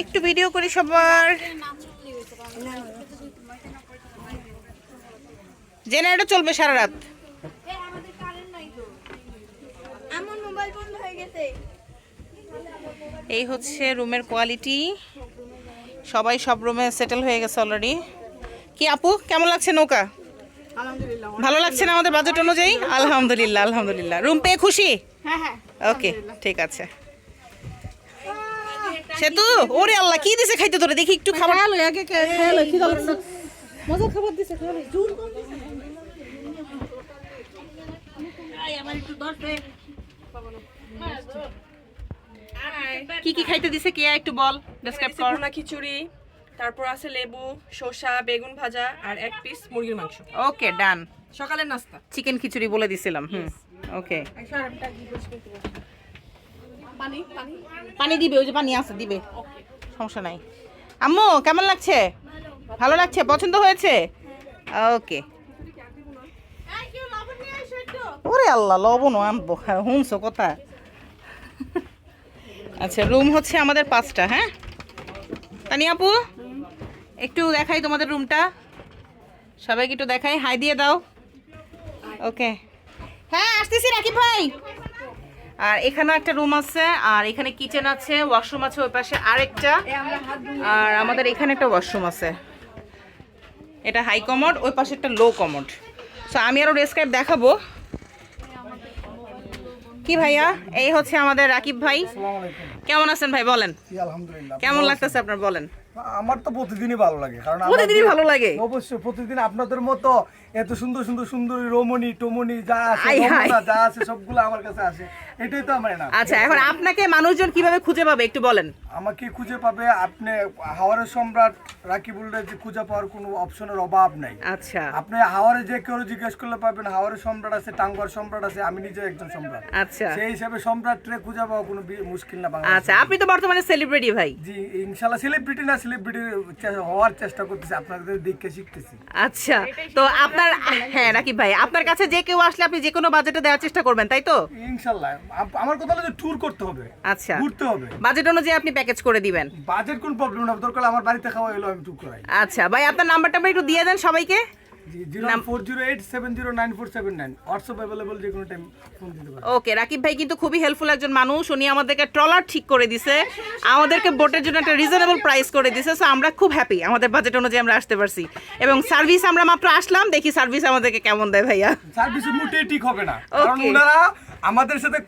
একটু ভিডিও করি সবার। জেনারেটর চলবে সারা রাত। এই হচ্ছে রুমের কোয়ালিটি। সবাই সব রুমে সেটেল হয়ে গেছে অলরেডি। কি আপু কেমন লাগছে নৌকা? ভালো লাগছে না আমাদের বাজেট অনুযায়ী? আলহামদুলিল্লাহ আলহামদুলিল্লাহ। রুম পেয়ে খুশি? ওকে ঠিক আছে। সেতু ওরে আল্লাহ কি দিছে খাইতে তোরে? দেখি একটু খাবার। মজা খাবার দিছে কি কি খাইতে দিছে কে একটু বল, ডেসক্রাইব কর। ভুনা খিচুড়ি, তারপর আছে লেবু, শসা, বেগুন ভাজা আর এক পিস মুরগির মাংস। ওকে ডান। সকালের নাস্তা চিকেন খিচুড়ি বলে দিছিলাম। ওকে পানি দিবে, ওই যে পানি আছে দিবে, সমস্যা নাই। আম্মু কেমন লাগছে? ভালো লাগছে? পছন্দ হয়েছে? ওকে। ওরে আল্লাহ লবণ আনবো, শুনছো কথা। আচ্ছা রুম হচ্ছে আমাদের 5টা। হ্যাঁ তানি আপু একটু দেখাই তোমাদের রুমটা, সবাইকে একটু দেখাই, হাই দিয়ে দাও। ওকে হ্যাঁ আসতেছি রাকিব ভাই। আর এখানে একটা রুম আছে, আর এখানে কিচেন আছে, ওয়াশরুম আছে ওই পাশে আরেকটা, আর আমাদের এখানে একটা ওয়াশরুম আছে। এটা হাই কমোড, ওই পাশে একটা লো কমোড। সো আমি আরও ডেসক্রাইব দেখাবো। কি ভাইয়া এই হচ্ছে আমাদের রাকিব ভাই। কেমন আছেন ভাই বলেন? আলহামদুলিল্লাহ। কেমন লাগতেছে আপনার বলেন? আমার তো প্রতিদিনই ভালো লাগে, কারণ প্রতিদিনই ভালো লাগে। অবশ্যই প্রতিদিন আপনাদের মতো এত সুন্দর সুন্দর সুন্দরী রমণী টমনি যা আছে, আই হাই। রমণা যা আছে সবগুলো আমার কাছে আসে, এটাই তো আমার না। আচ্ছা এখন আপনাকে মানুষজন কিভাবে খুঁজে পাবে একটু বলেন। আমাকে খুঁজে পাবে আপনি হাওয়ারের সম্রাট রাকিবুলরে, যে খুঁজে পাওয়ার কোনো অপশনের অভাব নাই। আচ্ছা আপনি হাওয়ারে যে কেউ জিজ্ঞেস করলে পাবেন, হাওয়ারের সম্রাট আছে, টাঙ্গুয়ার সম্রাট আছে, আমি নিজে একজন সম্রাট। আচ্ছা সেই হিসাবে সম্রাটরে খুঁজে পাওয়া কোনো মুশকিল না বাংলাদেশে। আচ্ছা আপনি তো বর্তমানে সেলিব্রিটি ভাই। জি ইনশাআল্লাহ সেলিব্রিটি না, সেলিব্রিটি হওয়ার চেষ্টা করতেছি, আপনাদের দেখে শিখতেছি। আচ্ছা তো আপনার হ্যাঁ রাকিব ভাই আপনার কাছে যে কেউ আসলে আপনি যে কোনো বাজেটে দেওয়ার চেষ্টা করবেন তাই তো? ইনশাআল্লাহ আমার কথা হলো যে ট্যুর করতে হবে, আচ্ছা ঘুরতে হবে, বাজেট অনুযায়ী আপনি প্যাকেজ করে দিবেন। বাজেট কোন প্রবলেম না, দরকার আমার বাড়িতে খাওয়া হলো আমি ট্যুর করাই। আচ্ছা ভাই আপনার নাম্বারটা একটু দিয়ে দেন সবাইকে। জি 04087099479 হোয়াটসঅ্যাপ अवेलेबल, যে কোনো টাইম ফোন দিতে পারেন। ওকে রাকিব ভাই কিন্তু খুবই হেল্পফুল একজন মানুষ। উনি আমাদেরকে ট্রলার ঠিক করে দিছে, আমাদেরকে বোটের জন্য একটা রিজনেবল প্রাইস করে দিছে। সো আমরা খুব হ্যাপি, আমাদের বাজেট অনুযায়ী আমরা আসতে পারছি। এবং সার্ভিস আমরা মাত্র আসলাম, দেখি সার্ভিস আমাদেরকে কেমন দেয় ভাইয়া। সার্ভিস মোটেই ঠিক হবে না, কারণ Okay. ওনারা আমাদের সাথে